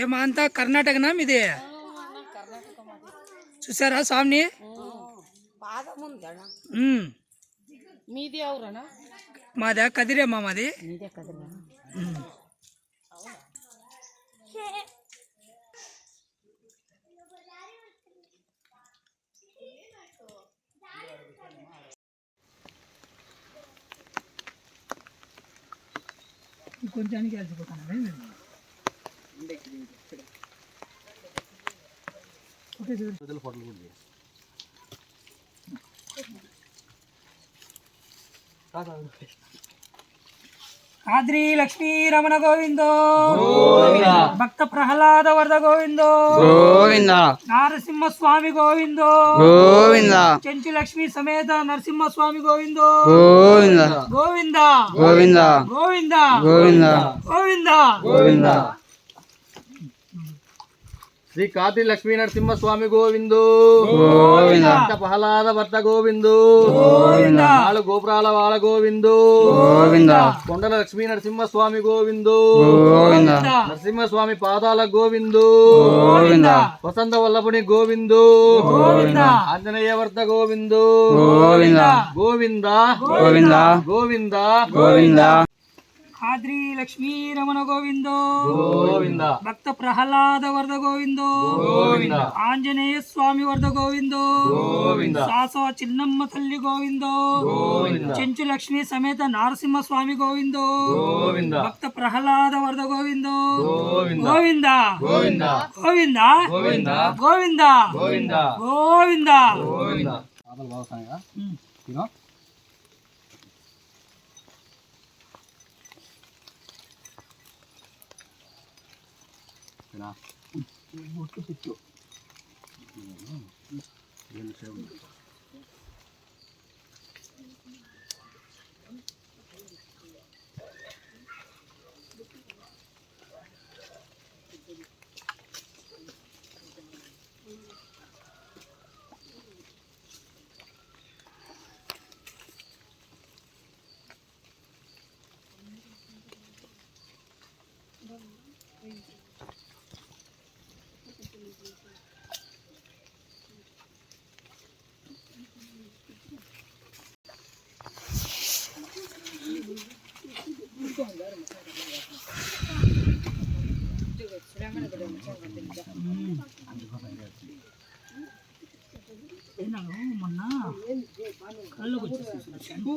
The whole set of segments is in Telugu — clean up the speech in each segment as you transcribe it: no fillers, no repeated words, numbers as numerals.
ఏమంతా కర్ణాటకనా మీది? చూసారా స్వామిని? మీది ఎవరన్నా? మాదా కదిరేమ్మా మాది. కొంచెానికి వెళ్ళిపోతాను. కాద్రి లక్ష్మీ రమణ గోవిందో భక్త ప్రహ్లాద వరద గోవిందో నారసింహస్వామి గోవిందో చెంచు లక్ష్మీ సమేత నరసింహస్వామి గోవిందో గోవింద గోవింద గోవింద గోవింద గోవింద. శ్రీ కాద్రి లక్ష్మీ నరసింహస్వామి గోవిందో ప్రహ్లాద భర్త గోవిందో నాలుగు గోపురాల వాల గోవిందో కొండల లక్ష్మీ నరసింహస్వామి గోవిందో నరసింహస్వామి పాదాల గోవిందో వసంత వల్లభుని గోవిందో ఆంజనేయ వర్త గోవిందో గోవింద గోవింద గోవింద గోవింద. కాద్రి లక్ష్మీ రమణ గోవిందో భక్త ప్రహ్లాద వరద గోవిందో ఆంజనేయ స్వామి వరద గోవిందో సాసవ చిన్నమ్మ తల్లి గోవిందో చెంచు లక్ష్మీ సమేత నారసింహ స్వామి గోవిందో భక్త ప్రహ్లాద వరద గోవిందో గోవింద గోవింద గోవింద గోవింద గోవింద గోవింద. మొన్న కళ్ళకి వచ్చేసాను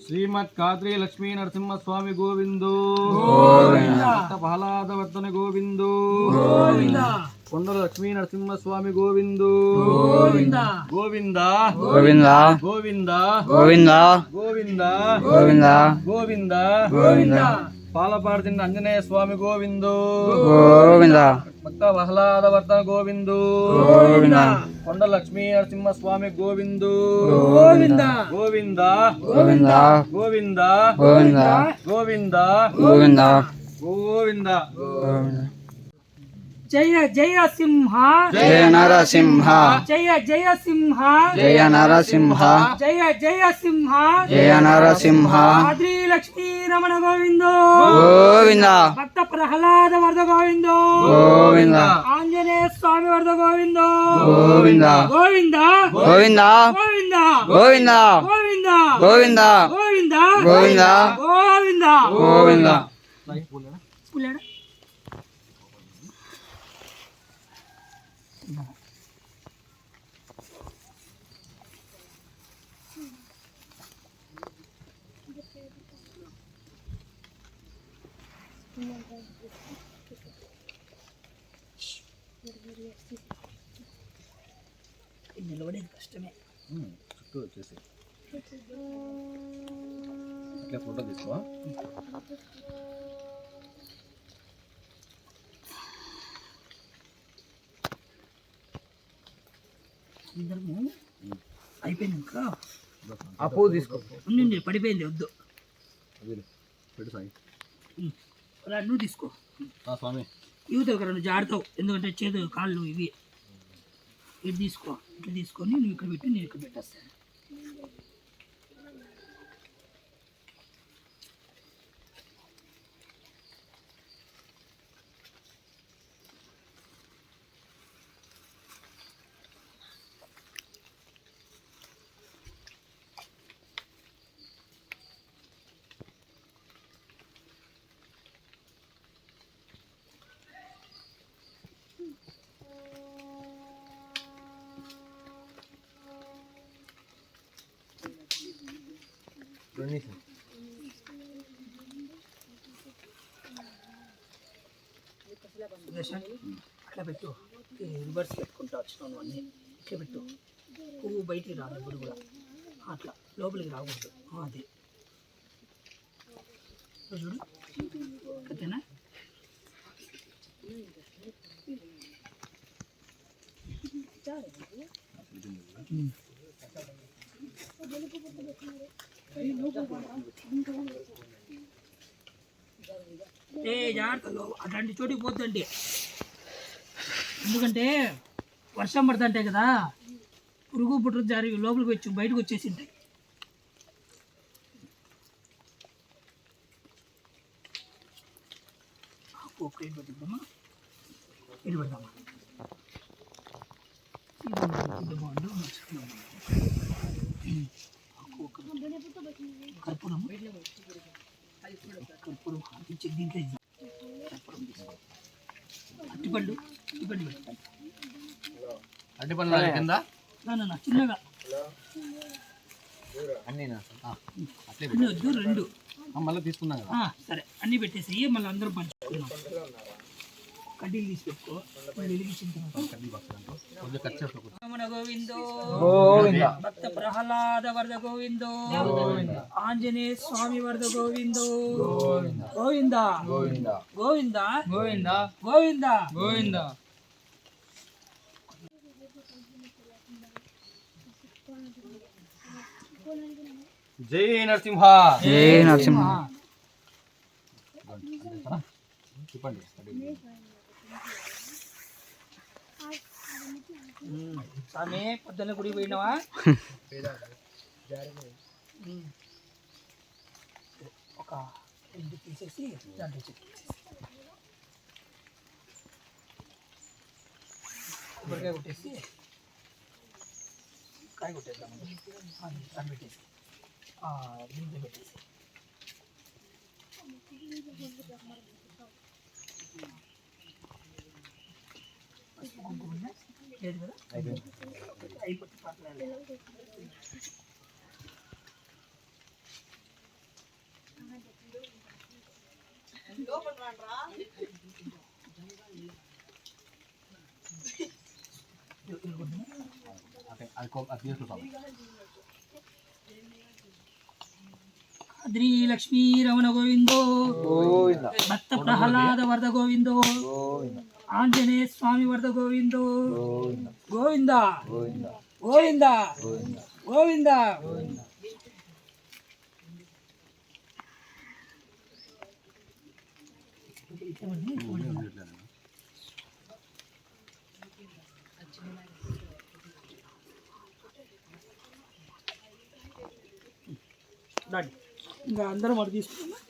శ్రీమద్ కాద్రి లక్ష్మీ నరసింహస్వామి గోవిందో ప్రహ్లాద వర్ధన గోవిందో కొండల లక్ష్మీ నరసింహస్వామి గోవిందో గోవింద గోవింద గోవింద గోవింద గోవింద గోవింద గోవింద. పాలపాడుతున్న ఆంజనేయ స్వామి గోవిందో భక్త ప్రహ్లాద వర్ధన గోవిందో కొండ లక్ష్మీ నరసింహ స్వామి గోవిందో గోవింద గోవింద గోవింద గోవింద గోవింద గోవింద గోవింద. జయ జయ సింహ జయ నరసింహ జయ జయ సింహ జయ నరసింహ జయ జయ సింహ జయ నరసింహ కాద్రి లక్ష్మీ రమణ గోవిందో గోవింద భక్త ప్రహ్లాద వరద గోవిందో గోవింద ఆంజనేయ స్వామి వరద గోవిందో గోవింద గోవింద గోవింద గోవింద గోవింద గోవింద గోవింద గోవింద గోవింద గోవింద గోవింద. నిలబడేది కష్టమే. చుట్టూ వచ్చేసి అట్లా ఫోటో తీసుకో. అయిపోయినాక ఆ పువ్వు తీసుకో. ఉండి పడిపోయింది, వద్దు. పెట్టు సాయి. అలా నువ్వు తీసుకో స్వామి. ఇవి దగ్గర నువ్వు జాడతావు, ఎందుకంటే చేదు కాళ్ళు ఇవి. ఇది తీసుకో. ఇట్లా తీసుకొని నువ్వు ఇక్కడ పెట్టి నేను ఇక్కడ పెట్టేస్తాను. అట్లా పెట్టు, రివర్స్ పెట్టుకుంటా వచ్చినాను అన్నీ. ఇట్లా పెట్టు, పువ్వు బయటికి రాదు ఇప్పుడు కూడా, అట్లా లోపలికి రాకూడదు. అది చూడు, కత్తేనా? జాగ్రత్తలో అట్లాంటి చోటికి పోతుంటే, ఎందుకంటే వర్షం పడుతుంటే కదా పురుగు పుట్టు జారి లోపలికి వచ్చి బయటకు వచ్చేసి ఉంటాయి. ఒక్క ఇది పెట్టుకుందామా, ఇది పెడదామా, ఇది బాగుండు. కర్పూరం కర్పూరం ఆపించి దీంట్లో ఇద్దాం. కర్పూరం తీసుకో, అట్టిపండు పెట్టండి. అడ్డిపండ్ల కింద నా చిన్నగా అన్నీ అట్లే అన్నీ వద్దు, రెండు మళ్ళీ తీసుకున్నాం కదా. సరే అన్నీ పెట్టేసి మళ్ళీ అందరం పంచుకున్నాం. కడ్డీలు తీసి పెట్టుకో, వెలిగించిన గోవిందో భక్త ప్రహ్లాద వరద గోవిందో, ఆంజనేయ స్వామి వరద గోవిందో, గోవింద గోవింద గోవింద గోవింద గోవింద. జై నరసింహ. జై నరసింహ. చెప్పండి. స్వామి పొద్దున్న గుడి పోయినావా? ఒక రెండు తీసేసి దాంట్లో కొబ్బరికాయ కొట్టేసి కాయ కొట్టేద్దామండి. దాన్ని పెట్టేసి దీంట్లో పెట్టేసి లేదు కదా, అయిపోతే పర్లేదు. అద్రి లక్ష్మీ రమణ గోవిందో, భక్త ప్రహ్లాద వరద గోవిందో, ఆంజనేయ స్వామి వరద గోవిందో, గోవింద గోవింద గోవింద. ఇంకా అందరం అటు తీసుకున్నాం.